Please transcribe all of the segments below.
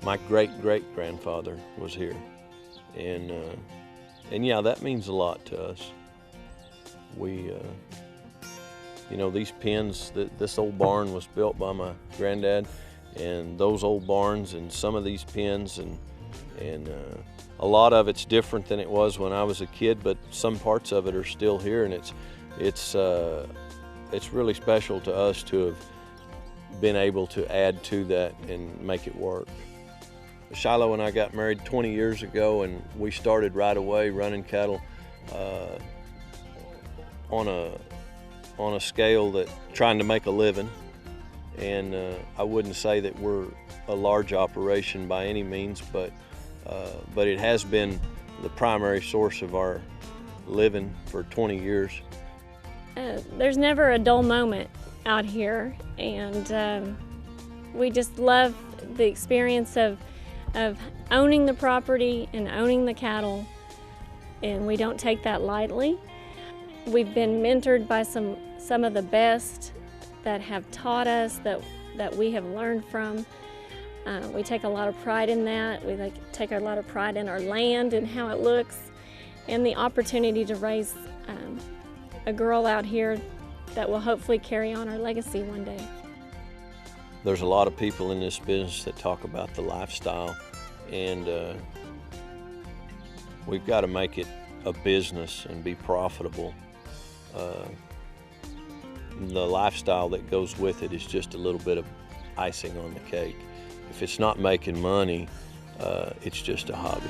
My great-great-grandfather was here, and yeah, that means a lot to us. We, you know, these pens, this old barn was built by my granddad, and those old barns and some of these pens, and a lot of it's different than it was when I was a kid, but some parts of it are still here, and it's really special to us to have been able to add to that and make it work. Shiloh and I got married 20 years ago, and we started right away running cattle on a scale that trying to make a living. And I wouldn't say that we're a large operation by any means, but it has been the primary source of our living for 20 years. There's never a dull moment out here, and we just love the experience of owning the property and owning the cattle, and we don't take that lightly. We've been mentored by some of the best that have taught us, that we have learned from. We take a lot of pride in that. We take a lot of pride in our land and how it looks, and the opportunity to raise a girl out here that will hopefully carry on our legacy one day. There's a lot of people in this business that talk about the lifestyle, and we've got to make it a business and be profitable. The lifestyle that goes with it is just a little bit of icing on the cake. If it's not making money, it's just a hobby.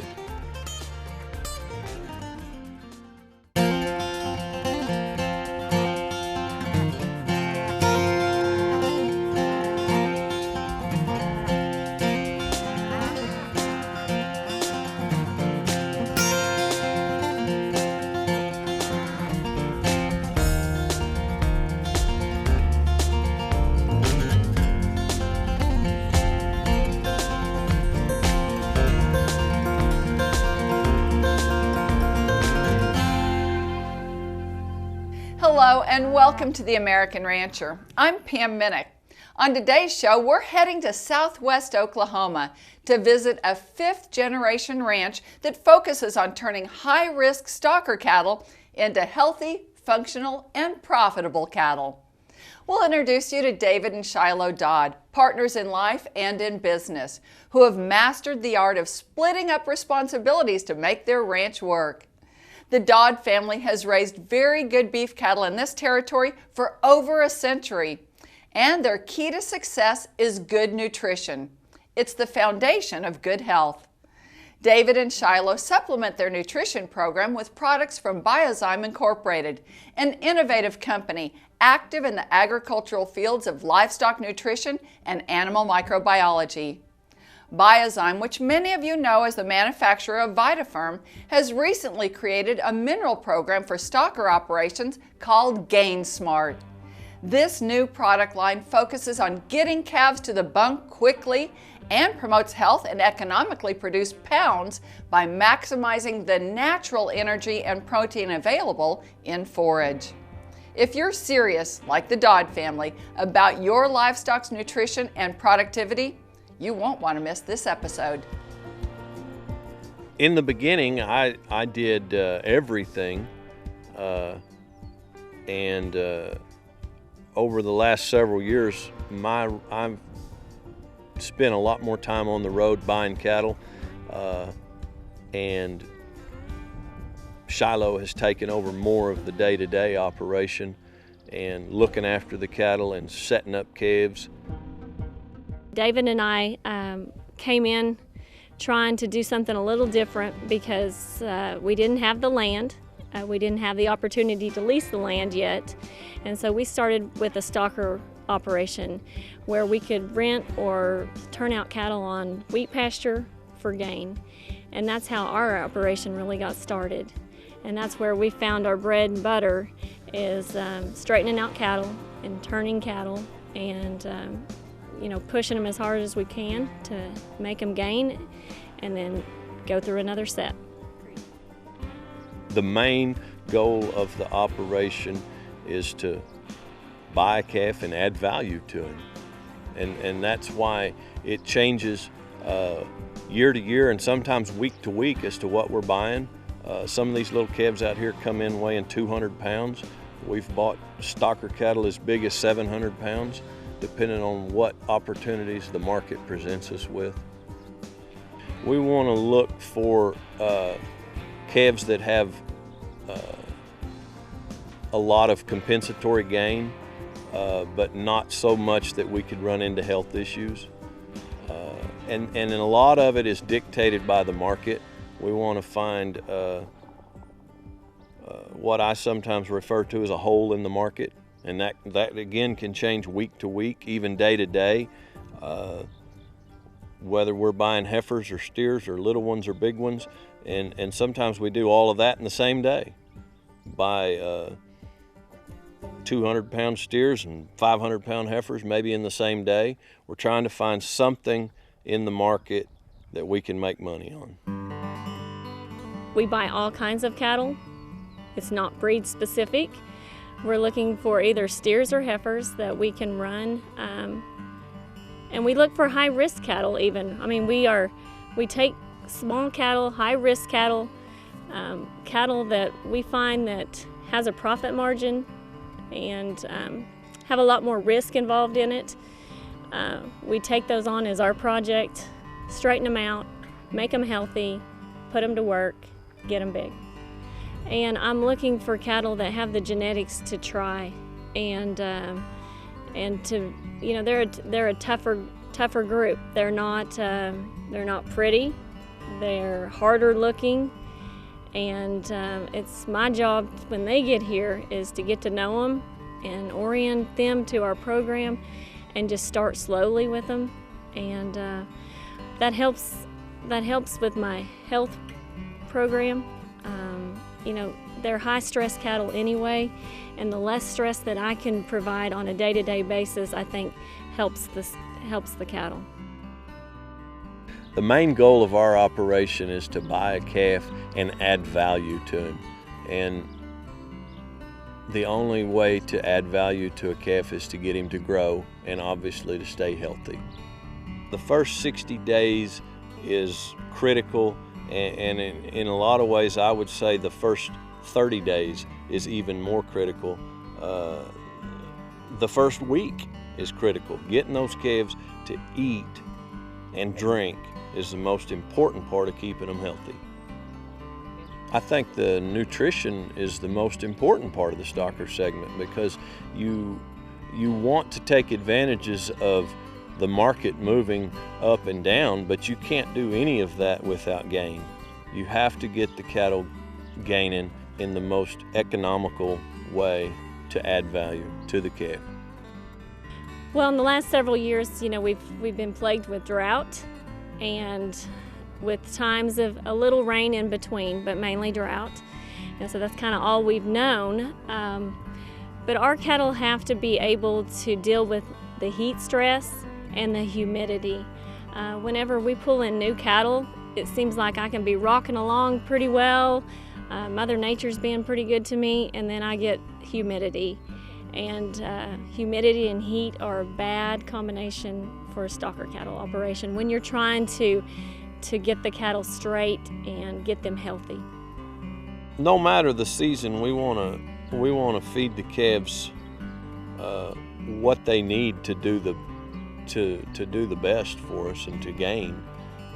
Hello and welcome to The American Rancher. I'm Pam Minnick. On today's show, we're heading to Southwest Oklahoma to visit a fifth-generation ranch that focuses on turning high-risk stocker cattle into healthy, functional, and profitable cattle. We'll introduce you to David and Shiloh Dodd, partners in life and in business, who have mastered the art of splitting up responsibilities to make their ranch work. The Dodd family has raised very good beef cattle in this territory for over a century, and their key to success is good nutrition. It's the foundation of good health. David and Shiloh supplement their nutrition program with products from Biozyme Incorporated, an innovative company active in the agricultural fields of livestock nutrition and animal microbiology. Biozyme, which many of you know as the manufacturer of Vitaferm, has recently created a mineral program for stocker operations called Gainsmart. This new product line focuses on getting calves to the bunk quickly and promotes health and economically produced pounds by maximizing the natural energy and protein available in forage. If you're serious, like the Dodd family, about your livestock's nutrition and productivity, you won't want to miss this episode. In the beginning, I did everything, and over the last several years, I've spent a lot more time on the road buying cattle, and Shiloh has taken over more of the day-to-day operation and looking after the cattle and setting up calves. David and I came in trying to do something a little different because we didn't have the land. We didn't have the opportunity to lease the land yet. And so we started with a stocker operation where we could rent or turn out cattle on wheat pasture for gain. And that's how our operation really got started. And that's where we found our bread and butter is straightening out cattle and turning cattle and pushing them as hard as we can to make them gain and then go through another set. The main goal of the operation is to buy a calf and add value to him. And that's why it changes year to year and sometimes week to week as to what we're buying. Some of these little calves out here come in weighing 200 pounds. We've bought stocker cattle as big as 700 pounds, depending on what opportunities the market presents us with. We want to look for calves that have a lot of compensatory gain, but not so much that we could run into health issues. And a lot of it is dictated by the market. We want to find what I sometimes refer to as a hole in the market, and that again can change week to week, even day to day. Whether we're buying heifers or steers or little ones or big ones, and sometimes we do all of that in the same day. Buy 200-pound steers and 500-pound heifers maybe in the same day. We're trying to find something in the market that we can make money on. We buy all kinds of cattle. It's not breed specific. We're looking for either steers or heifers that we can run. And we look for high risk cattle even. I mean, we take small cattle, high risk cattle, cattle that we find that has a profit margin and have a lot more risk involved in it. We take those on as our project, straighten them out, make them healthy, put them to work, get them big. And I'm looking for cattle that have the genetics to try and to, you know, they're a tougher group. They're not pretty. They're harder looking, and it's my job when they get here is to get to know them and orient them to our program, and just start slowly with them, and that helps with my health program. You know, they're high stress cattle anyway, and the less stress that I can provide on a day-to-day basis, I think helps the cattle. The main goal of our operation is to buy a calf and add value to him. And the only way to add value to a calf is to get him to grow and obviously to stay healthy. The first 60 days is critical, and in a lot of ways I would say the first 30 days is even more critical. The first week is critical. Getting those calves to eat and drink is the most important part of keeping them healthy. I think the nutrition is the most important part of the stocker segment, because you want to take advantages of the market moving up and down, but you can't do any of that without gain. You have to get the cattle gaining in the most economical way to add value to the calf. Well, in the last several years, you know, we've been plagued with drought and with times of a little rain in between, but mainly drought. And so that's kind of all we've known. But our cattle have to be able to deal with the heat stress and the humidity. Whenever we pull in new cattle, it seems like I can be rocking along pretty well. Mother Nature's being pretty good to me, and then I get humidity. And humidity and heat are a bad combination for a stocker cattle operation when you're trying to get the cattle straight and get them healthy. No matter the season, we want to feed the calves what they need to do the best for us and to gain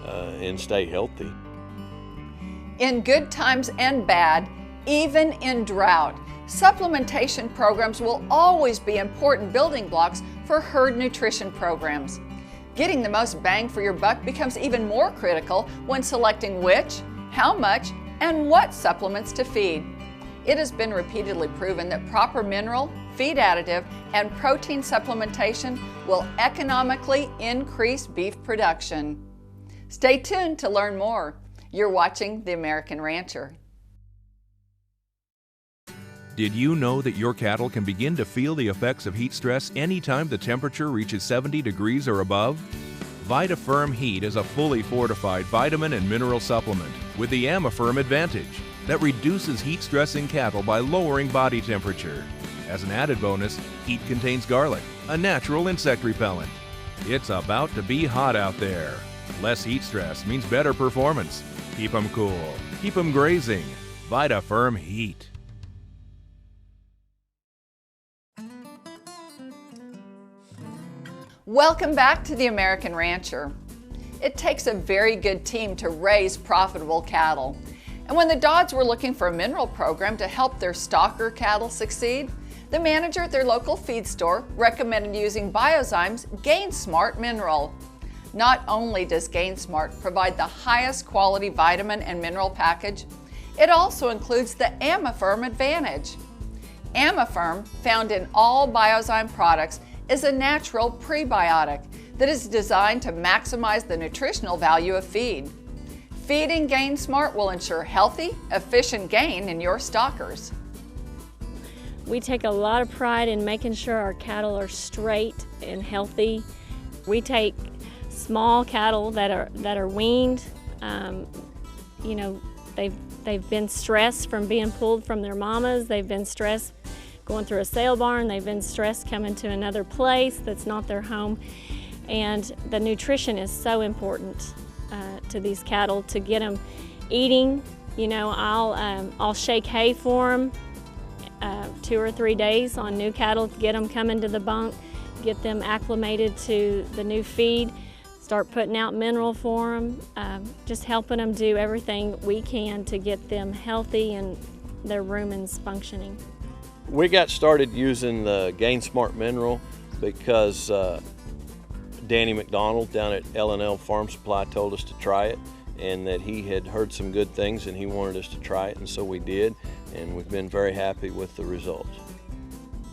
and stay healthy. In good times and bad, even in drought, supplementation programs will always be important building blocks for herd nutrition programs. Getting the most bang for your buck becomes even more critical when selecting which, how much, and what supplements to feed. It has been repeatedly proven that proper mineral, feed additive, and protein supplementation will economically increase beef production. Stay tuned to learn more. You're watching The American Rancher. Did you know that your cattle can begin to feel the effects of heat stress anytime the temperature reaches 70 degrees or above? VitaFirm Heat is a fully fortified vitamin and mineral supplement with the AmaFirm advantage that reduces heat stress in cattle by lowering body temperature. As an added bonus, Heat contains garlic, a natural insect repellent. It's about to be hot out there. Less heat stress means better performance. Keep them cool. Keep them grazing. VitaFirm Heat. Welcome back to the American Rancher. It takes a very good team to raise profitable cattle. And when the Dodds were looking for a mineral program to help their stocker cattle succeed, the manager at their local feed store recommended using Biozyme's Gainsmart mineral. Not only does Gainsmart provide the highest quality vitamin and mineral package, it also includes the Amifirm Advantage. Amifirm, found in all Biozyme products, is a natural prebiotic that is designed to maximize the nutritional value of feed. Feeding Gainsmart will ensure healthy, efficient gain in your stockers. We take a lot of pride in making sure our cattle are straight and healthy. We take small cattle that are weaned. You know, they've been stressed from being pulled from their mamas. They've been stressed going through a sale barn. They've been stressed coming to another place that's not their home. And the nutrition is so important to these cattle to get them eating. You know, I'll shake hay for them 2 or 3 days on new cattle to get them coming to the bunk, get them acclimated to the new feed, start putting out mineral for them, just helping them do everything we can to get them healthy and their rumens functioning. We got started using the Gainsmart mineral because Danny McDonald down at L&L Farm Supply told us to try it, and that he had heard some good things and he wanted us to try it, and so we did, and we've been very happy with the results.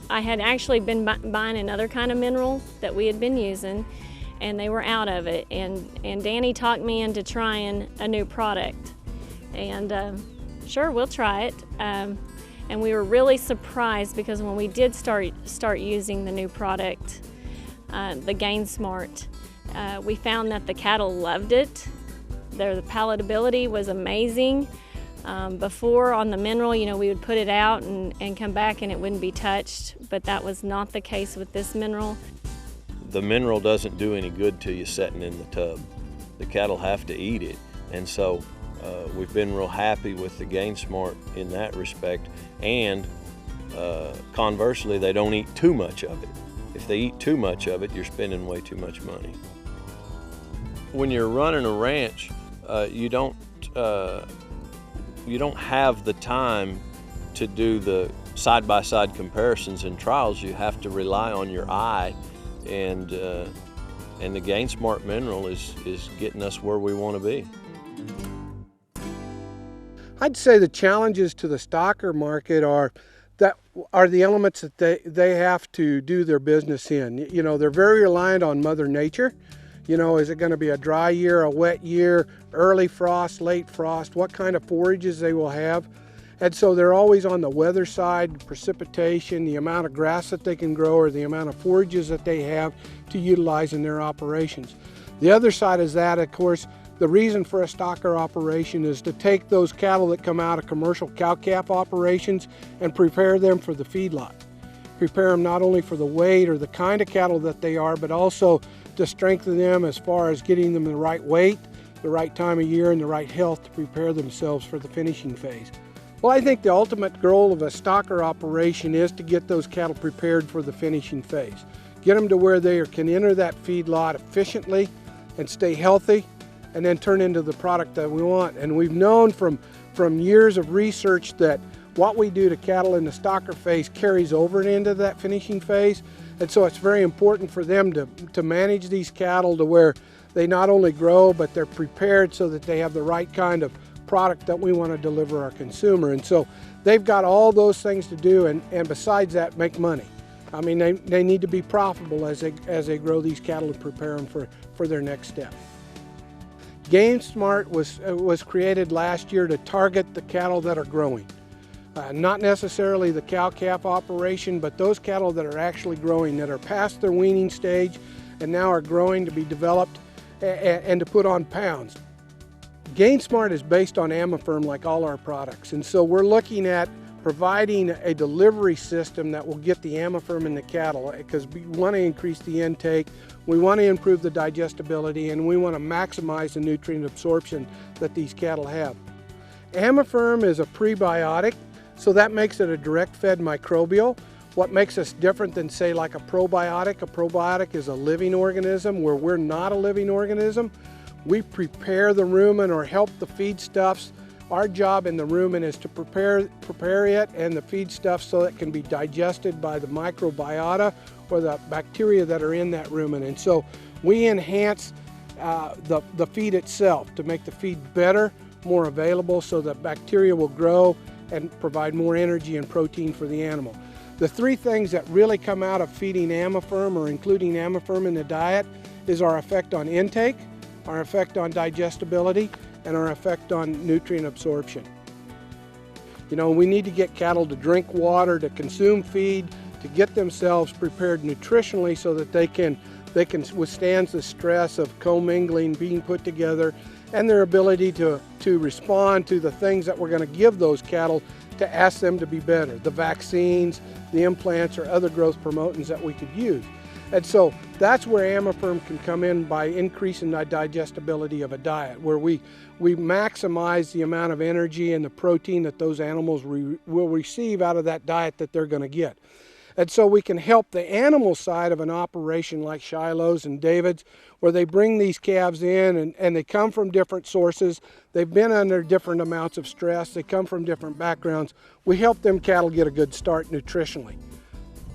I had actually been buying another kind of mineral that we had been using, and they were out of it, and Danny talked me into trying a new product, and sure, we'll try it. And we were really surprised because when we did start using the new product, the Gainsmart, we found that the cattle loved it. The palatability was amazing. Before on the mineral, you know, we would put it out and come back and it wouldn't be touched, but that was not the case with this mineral. The mineral doesn't do any good to you sitting in the tub. The cattle have to eat it, and so we've been real happy with the Gainsmart in that respect, and conversely, they don't eat too much of it. If they eat too much of it, you're spending way too much money. When you're running a ranch, you don't have the time to do the side-by-side comparisons and trials. You have to rely on your eye, and the Gainsmart mineral is getting us where we want to be. I'd say the challenges to the stocker market are the elements that they have to do their business in. You know, they're very reliant on Mother Nature. You know, is it going to be a dry year, a wet year, early frost, late frost, what kind of forages they will have. And so they're always on the weather side, precipitation, the amount of grass that they can grow, or the amount of forages that they have to utilize in their operations. The other side is that, of course, the reason for a stocker operation is to take those cattle that come out of commercial cow-calf operations and prepare them for the feedlot. Prepare them not only for the weight or the kind of cattle that they are, but also to strengthen them as far as getting them the right weight, the right time of year, and the right health to prepare themselves for the finishing phase. Well, I think the ultimate goal of a stocker operation is to get those cattle prepared for the finishing phase. Get them to where they can enter that feedlot efficiently and stay healthy, and then turn into the product that we want. And we've known from years of research that what we do to cattle in the stocker phase carries over into that finishing phase. And so it's very important for them to manage these cattle to where they not only grow, but they're prepared so that they have the right kind of product that we want to deliver our consumer. And so they've got all those things to do, and besides that, make money. I mean, they need to be profitable as they grow these cattle and prepare them for their next step. Gainsmart was created last year to target the cattle that are growing. Not necessarily the cow-calf operation, but those cattle that are actually growing, that are past their weaning stage and now are growing to be developed and to put on pounds. Gainsmart is based on Amifirm like all our products, and so we're looking at providing a delivery system that will get the Amifirm in the cattle, because we want to increase the intake, we want to improve the digestibility, and we want to maximize the nutrient absorption that these cattle have. Amifirm is a prebiotic, so that makes it a direct-fed microbial. What makes us different than, say, like a probiotic is a living organism, where we're not a living organism. We prepare the rumen or help the feedstuffs. Our job in the rumen is to prepare it and the feedstuff so it can be digested by the microbiota or the bacteria that are in that rumen. And so we enhance the feed itself to make the feed better, more available, so that bacteria will grow and provide more energy and protein for the animal. The three things that really come out of feeding Amifirm or including Amifirm in the diet is our effect on intake, our effect on digestibility, and our effect on nutrient absorption. You know, we need to get cattle to drink water, to consume feed, to get themselves prepared nutritionally so that they can withstand the stress of commingling, being put together, and their ability to respond to the things that we're going to give those cattle to ask them to be better, the vaccines, the implants, or other growth promotants that we could use. And so that's where Amifirm can come in by increasing the digestibility of a diet, where we maximize the amount of energy and the protein that those animals will receive out of that diet that they're going to get. And so we can help the animal side of an operation like Shiloh's and David's, where they bring these calves in and they come from different sources. They've been under different amounts of stress. They come from different backgrounds. We help them cattle get a good start nutritionally,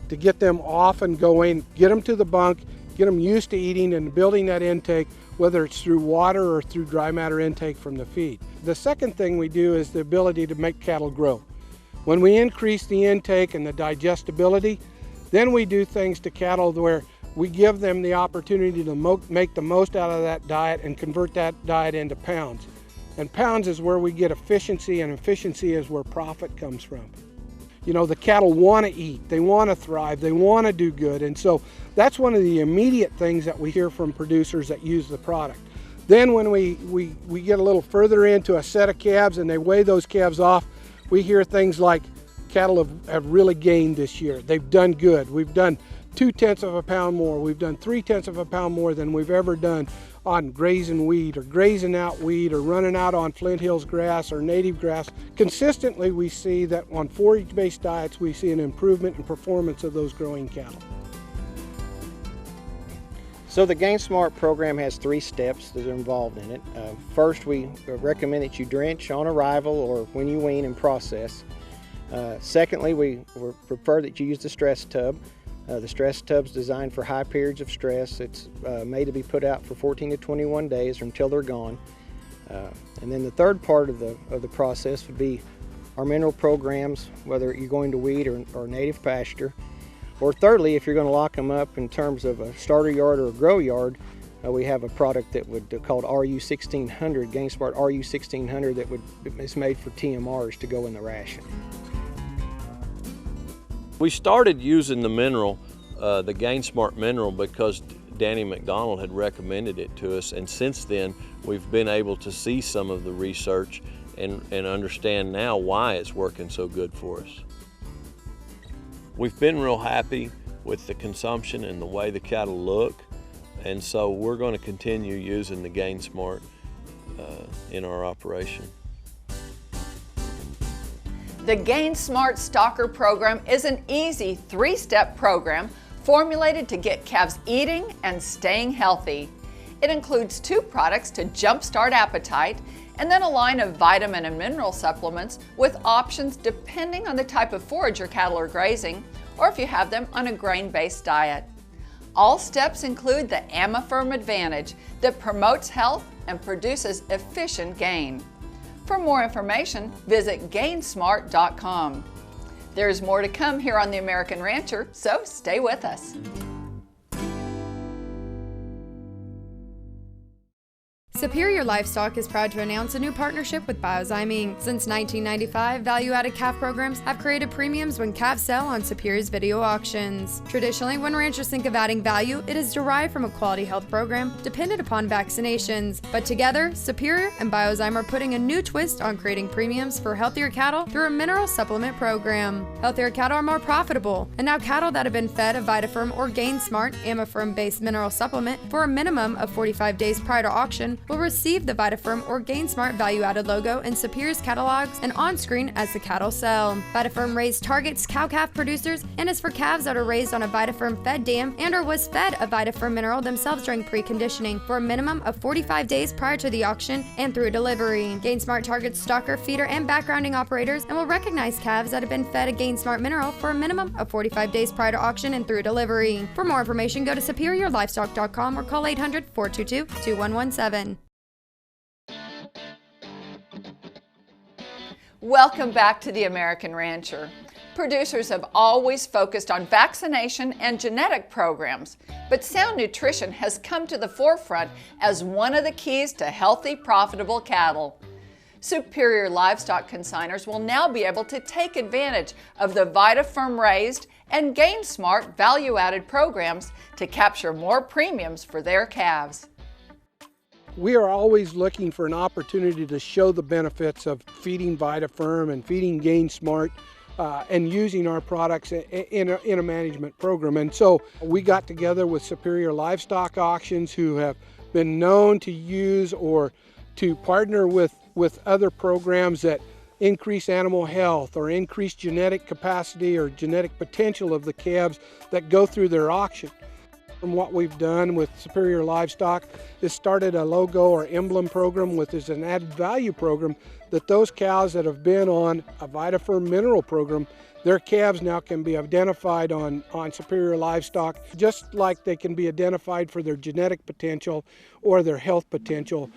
to get them off and going, get them to the bunk, get them used to eating and building that intake, whether it's through water or through dry matter intake from the feed. The second thing we do is the ability to make cattle grow. When we increase the intake and the digestibility, then we do things to cattle where we give them the opportunity to make the most out of that diet and convert that diet into pounds. And pounds is where we get efficiency, and efficiency is where profit comes from. You know, the cattle want to eat, they want to thrive, they want to do good, and so that's one of the immediate things that we hear from producers that use the product. Then when we get a little further into a set of calves and they weigh those calves off, we hear things like cattle have really gained this year. They've done good. We've done 0.2 of a pound more. We've done 0.3 of a pound more than we've ever done on grazing weed or grazing out weed or running out on Flint Hills grass or native grass. Consistently, we see that on forage-based diets, we see an improvement in performance of those growing cattle. So the Gainsmart program has 3 steps that are involved in it. First, we recommend that you drench on arrival or when you wean and process. Secondly, we prefer that you use the stress tub. The stress tub's designed for high periods of stress. It's made to be put out for 14 to 21 days or until they're gone. And then the third part of the process would be our mineral programs, whether you're going to weed or native pasture. Or thirdly, if you're going to lock them up in terms of a starter yard or a grow yard, we have a product that called RU1600, Gainsmart RU1600, that is made for TMRs to go in the ration. We started using the mineral, the Gainsmart mineral, because Danny McDonald had recommended it to us, and since then we've been able to see some of the research and understand now why it's working so good for us. We've been real happy with the consumption and the way the cattle look, and so we're going to continue using the Gainsmart in our operation. The Gainsmart Stocker program is an easy 3-step program formulated to get calves eating and staying healthy. It includes 2 products to jumpstart appetite, and then a line of vitamin and mineral supplements with options depending on the type of forage your cattle are grazing, or if you have them on a grain-based diet. All steps include the Amifirm Advantage that promotes health and produces efficient gain. For more information, visit Gainsmart.com. There's more to come here on The American Rancher, so stay with us. Superior Livestock is proud to announce a new partnership with Biozyme Inc. Since 1995, value-added calf programs have created premiums when calves sell on Superior's video auctions. Traditionally, when ranchers think of adding value, it is derived from a quality health program dependent upon vaccinations. But together, Superior and Biozyme are putting a new twist on creating premiums for healthier cattle through a mineral supplement program. Healthier cattle are more profitable, and now cattle that have been fed a Vitafirm or Gainsmart Amifirm-based mineral supplement for a minimum of 45 days prior to auction will receive the Vitafirm or Gainsmart value-added logo in Superior's catalogs and on-screen as the cattle sell. Vitafirm raised targets cow-calf producers and is for calves that are raised on a Vitafirm fed dam and or was fed a Vitafirm mineral themselves during preconditioning for a minimum of 45 days prior to the auction and through delivery. Gainsmart targets stocker, feeder, and backgrounding operators and will recognize calves that have been fed a Gainsmart mineral for a minimum of 45 days prior to auction and through delivery. For more information, go to superiorlivestock.com or call 800-422-2117. Welcome back to The American Rancher. Producers have always focused on vaccination and genetic programs, but sound nutrition has come to the forefront as one of the keys to healthy, profitable cattle. Superior Livestock consignors will now be able to take advantage of the Vitafirm raised and Gainsmart value-added programs to capture more premiums for their calves. We are always looking for an opportunity to show the benefits of feeding Vitafirm and feeding Gainsmart and using our products in a management program. And so we got together with Superior Livestock Auctions, who have been known to use or to partner with other programs that increase animal health or increase genetic capacity or genetic potential of the calves that go through their auction. From what we've done with Superior Livestock is started a logo or emblem program, which is an added value program, that those cows that have been on a Vitafirm mineral program, their calves now can be identified on Superior Livestock, just like they can be identified for their genetic potential or their health potential.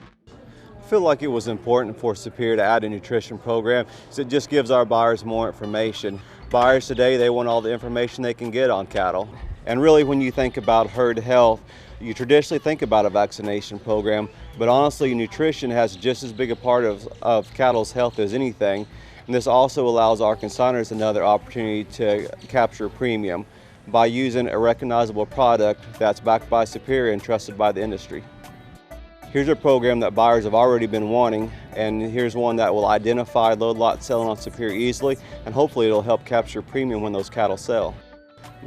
I feel like it was important for Superior to add a nutrition program because it just gives our buyers more information. Buyers today, they want all the information they can get on cattle. And really, when you think about herd health, you traditionally think about a vaccination program, but honestly, nutrition has just as big a part of cattle's health as anything. And this also allows our consignors another opportunity to capture premium by using a recognizable product that's backed by Superior and trusted by the industry. Here's a program that buyers have already been wanting, and here's one that will identify load lot selling on Superior easily, and hopefully it'll help capture premium when those cattle sell.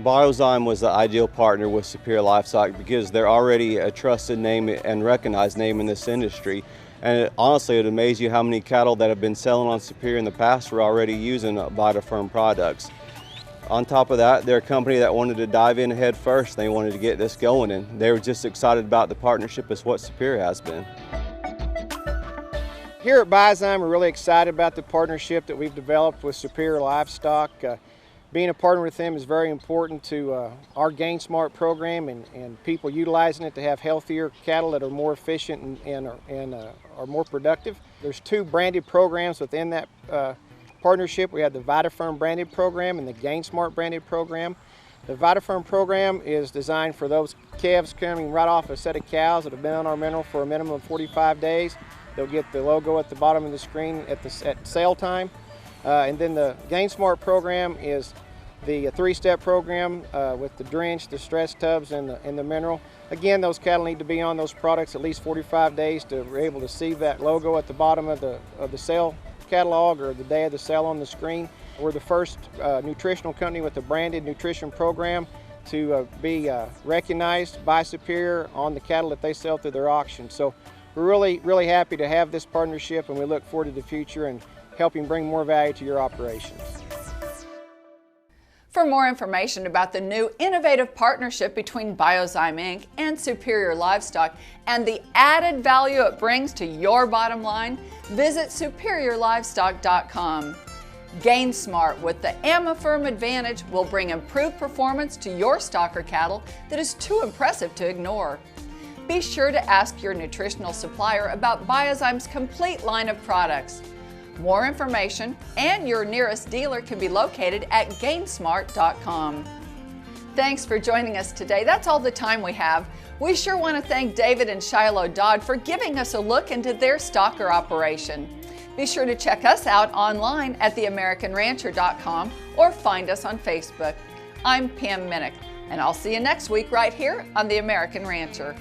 Biozyme was the ideal partner with Superior Livestock because they're already a trusted name and recognized name in this industry. And honestly, it'd amaze you how many cattle that have been selling on Superior in the past were already using Vitafirm products. On top of that, they're a company that wanted to dive in head first. They wanted to get this going, and they were just excited about the partnership as what Superior has been. Here at Biozyme, we're really excited about the partnership that we've developed with Superior Livestock. Being a partner with them is very important to our Gainsmart program and people utilizing it to have healthier cattle that are more efficient and are more productive. There's two branded programs within that partnership. We have the Vitafirm branded program and the Gainsmart branded program. The Vitafirm program is designed for those calves coming right off a set of cows that have been on our mineral for a minimum of 45 days. They'll get the logo at the bottom of the screen at sale time. And then the Gainsmart program is the three-step program with the drench, the stress tubs, and the mineral. Again, those cattle need to be on those products at least 45 days to be able to see that logo at the bottom of the sale catalog or the day of the sale on the screen. We're the first nutritional company with a branded nutrition program to be recognized by Superior on the cattle that they sell through their auction. So we're really happy to have this partnership, and we look forward to the future and helping bring more value to your operations. For more information about the new innovative partnership between Biozyme Inc. and Superior Livestock and the added value it brings to your bottom line, visit superiorlivestock.com. Gainsmart with the Amifirm Advantage will bring improved performance to your stocker cattle that is too impressive to ignore. Be sure to ask your nutritional supplier about Biozyme's complete line of products. More information and your nearest dealer can be located at Gainsmart.com. Thanks for joining us today. That's all the time we have. We sure want to thank David and Shiloh Dodd for giving us a look into their stocker operation. Be sure to check us out online at theamericanrancher.com or find us on Facebook. I'm Pam Minnick, and I'll see you next week right here on The American Rancher.